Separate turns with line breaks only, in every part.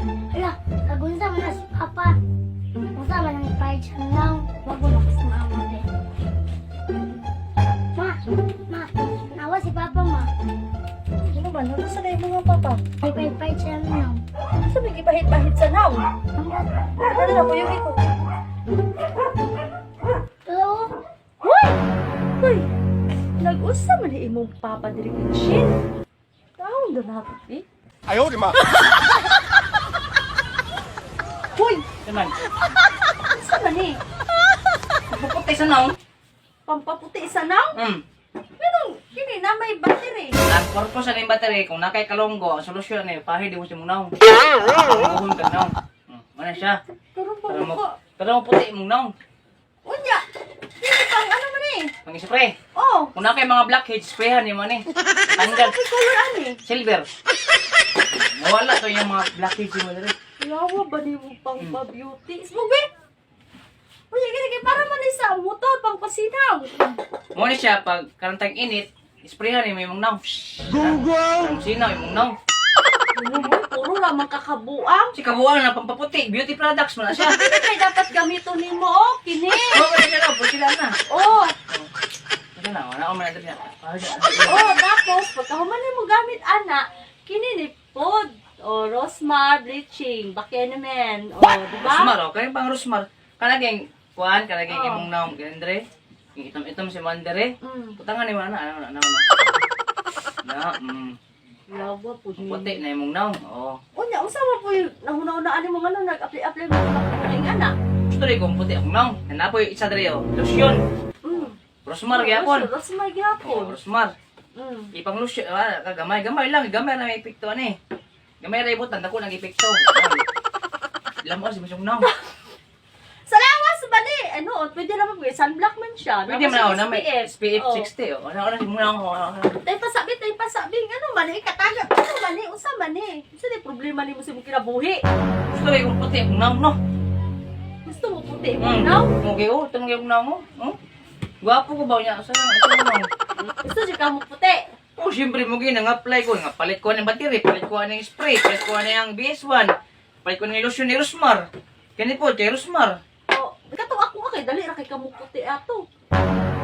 Ala, kagunsa man na si Papa. Unsa man ang ipahid siya lang. Bago na sa mama din. Ma, nawa si Papa, ma.
Ano ba? Ano sa na mga papa?
May pahid siya lang.
Sabi, ipahit-pahit sa naw.
Hanggat.
Ano na po yung iko?
Hello?
Hoy! Hoy! Nag-usa man ni imong papa diri kitchen. Taon na natin, eh?
哎呦我的妈！
Hoy!
Naman,
Saan man eh?
puputi sa naong.
Pampaputi sa naw? Pero, kini na may battery.
Ang purpose sa yung battery, kung nakay kalonggo, ang solusyon ay pahid mo si mong naong. Buhon ka naong. Mana siya?
Karoon pa
Pero mo,
ko.
pero mo puti mong naong.
Unya! Kini pang ano man eh?
Pang-spray.
Oh!
Kung nakay mga blackheads, sprayhan niyo man eh. Tanggal.
May color ano eh?
Silver. Mawala to yung mga blackheads mo dali.
Yawa ba ni mo pang pa-beauty? Smugi! Unya, kini para man eh sa motor, pang pasinaw.
Mo ni siya, pag karantang init, sprayhan niyo yung naong. Google! Sinaw yung naong.
Puro lamang kakabuang.
Si kabuang na pampaputi, beauty products mo na siya.
Kini kay dapat gamiton nimo oh, kini.
Oo, kasi siya daw, sila na.
Oh,
Kasi na, wala ko man natin niya.
oh, tapos pagkahuman nimo gamit ana, kini ni pod. Oh, Rosmar bleaching, bakya naman. Oh, di ba?
Rosmar, oh. Kaya pang Rosmar. Kanaging, kuhan, kanaging
Oh.
imong naong gandre. Yung itom-itom si Mandere.
Mm.
Putangan ni mana, ano. Na,
Lawa po ni.
puti na imong naong. Oo.
Unya, unsa man po yung nahuna-hunaan mo ano nag-apply-apply mo ng ana?
Gusto rin kung puti akong naong. Nanapoy isa dere, oh. Lotion.
Mm.
Rosmar, gyapon.
Rosmar
Oh,
gyapon.
Rosmar.
Mm.
Ipang lotion, gamay lang. Gamay na may epekto, ano eh. Gamay na ibutan, dako nang epekto. Lamang si masyong naong.
Salawas ba ni? Ano, pwede naman po, sunblock man siya.
Pwede mo na, na may SPF
Oh.
60, oh. Ano si mong naong,
Tay pasabi, ano man eh, kataga, ano man eh, usa man eh. Usa ni problema ni mo sa mong kinabuhi.
Gusto rin kung puti akong naong, no?
Gusto mo puti mo, no?
Okay, oh. Ito yung naong, oh. Gwapo ko ba niya? Saan ito yung naong?
Gusto siya ka mo puti.
Oh, siyempre mo ginang-apply ko. Nga, palit ko ng battery, palit ko ng spray, palit ko ng BS1, palit ko ng lotion ni Rosmar. Kani po, kay Rosmar.
O, kato ako kay dali ra kay ka mo puti ato.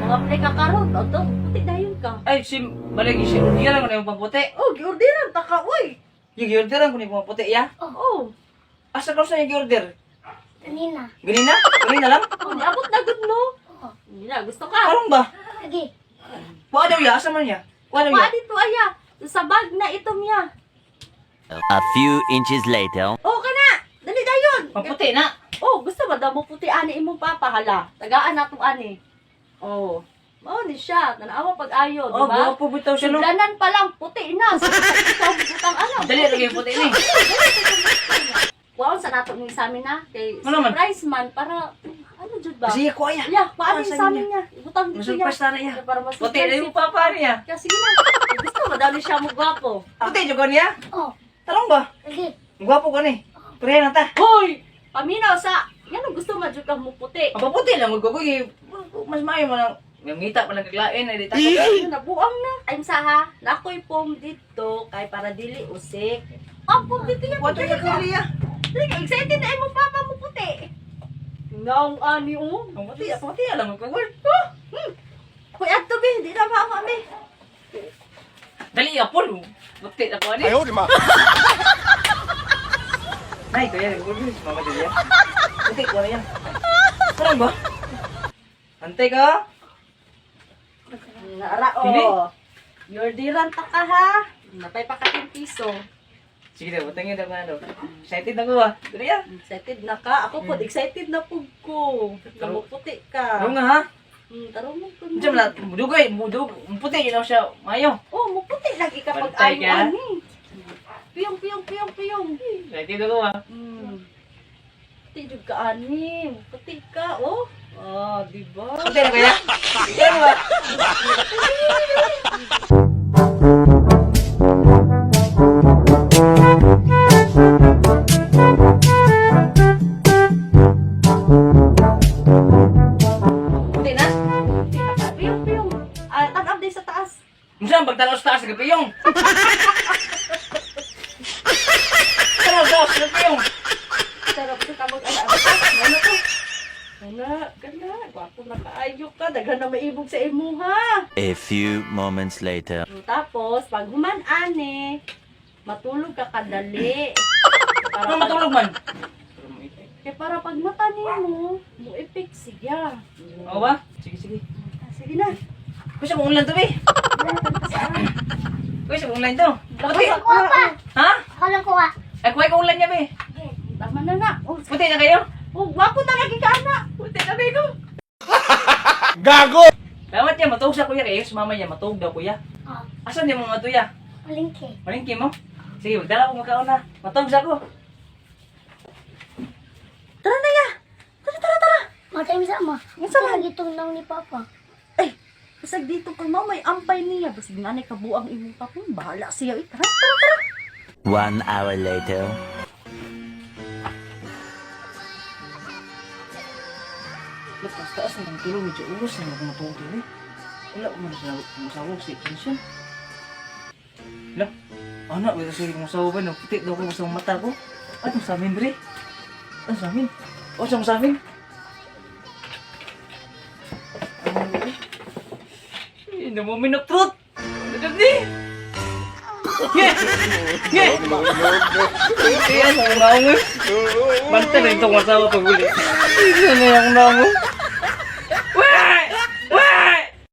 Mga play ka karon, ato, puti dayon ka.
Ay, balagi siya. Orderan ko na yung pamputi.
Oh, giordiran ta ka, uy.
Yung giorderan ko na yung pamputi, ya?
Oh,
Asa ka sa yung giorder?
Kanina.
Ganina? Ganina lang?
oh, niabot na gud no.
Oo.
Hindi na, gusto ka.
Parang ba?
Lagi.
Wa daw ya? Asa man niya? Wa daw
Wa
ya?
dito aya, sa bag na itom niya.
A few inches later.
Oh, kana. Dali dayon.
Pamputi na.
Oh, gusto ba daw mo puti ani imong papa hala. Tagaan na tong ani. Oh. Mao ni siya, tanawa pag-ayo, di
Oh,
ba?
gwapo bitaw siya, no?
Sudlanan pa lang puti na. Ikaw butang ano?
Dali lagi yung puti ni.
Wow, sa nato ng examen na kay
Ano man?
surprise man para ano jud ba?
Kasi ko ya.
Yeah, paano
Para
yung
sa
examen
inyo.
niya? Ibutang dito
Masurprise na niya.
Para mas
Puti na yung papa niya.
Kaya sige na. Gusto mo daw ni siya mo gwapo.
Puti jud ko niya.
Oh,
Talong ba?
lagi.
Gwapo ka ni. Pre na ta.
Hoy! Paminaw sa yan ang gusto mo jud ka mo puti.
Ang paputi lang ko mas maayo mo lang. Ngita pa lang kaglain ay di ta.
Ano na buang na. Time sa ha. Nakoy pom dito kay para dili usik. Ang pom dito yan.
Wato ya kaliya.
Dili ka excited na mo papa mo puti. Nang ani oh.
Ang puti lang ko.
Kuy adto be, di na mama be.
Dali ya pol. Puti na ko
哎
ani.
呦我的妈！
Nay, to yan. Mama dia. Puti ko na yan. Parang ba? Antay ka?
Nara
Pili?
oh. Your diran ta ka ha. Napay pa ka 10 piso.
Sige daw, utangin daw nga daw. Excited na ko ah. Dali ya.
Excited na ka? Ako po, excited na po ko. Namuputi ka.
Ano nga ha?
Taro mo po.
Diyan na, mudugay, puti yun daw siya. Mayo.
Oh, muputi lagi kapag
Bantay ka?
ayaw ani. Piyong, piyong, piyong, piyong.
Excited na ko ah.
Puti jud ka ani. Puti ka, oh. Ah, di ba?
Puti na kaya? Yan ba? Puti na?
Piyong, piyong. Ah, tag-up din sa taas.
Saan pagtanaw sa taas, nagpiyong? Tanaw sa taas, nagpiyong.
daghan na maibog sa imuha.
A few moments later.
Tapos, pag human ani, matulog ka kadali.
Ano matulog man?
Para pag mata mo ipik siya.
Oo ba? Sige, sige.
Sige na.
Kuya kung ulan to, be. Kuya kung ulan to. Puti.
Kuha pa.
Ha?
Ako lang kuha.
Ay, kuya kung ulan niya, be.
Tama na na. Oh,
Puti na kayo?
wako na lagi ka anak.
Puti na, be ko.
Gago!
Dapat niya matug sa kuya kayo. Sumama niya matug daw, kuya.
Oh,
Asan niya mga matuya?
palingki.
Malingki mo? Sige, magdala ko magkaon na. Matug sa ko.
Tara na ya. Tara.
Matay sama.
Unsa man?
Lagi tunang ni Papa.
Ay, basag dito ka may ampay niya. Basag nanay kabuang imong tapon. Bahala siya. Tara.
1 hour later.
Taas na ng tulong. Medyo ulos na ako matulog to, eh. Wala ko man sa masawag si Kinsyan. Wala. Anak, wala sa'yo kong masawag ba? Nagputi daw ko sa mata ko. Ano sa amin, bre? Ano sa amin? O, sa amin? Hindi mo minutrut! Nagagdi! Nge! Kaya sa naong eh. Banta na itong masawa pag uli. Isa na yung naong.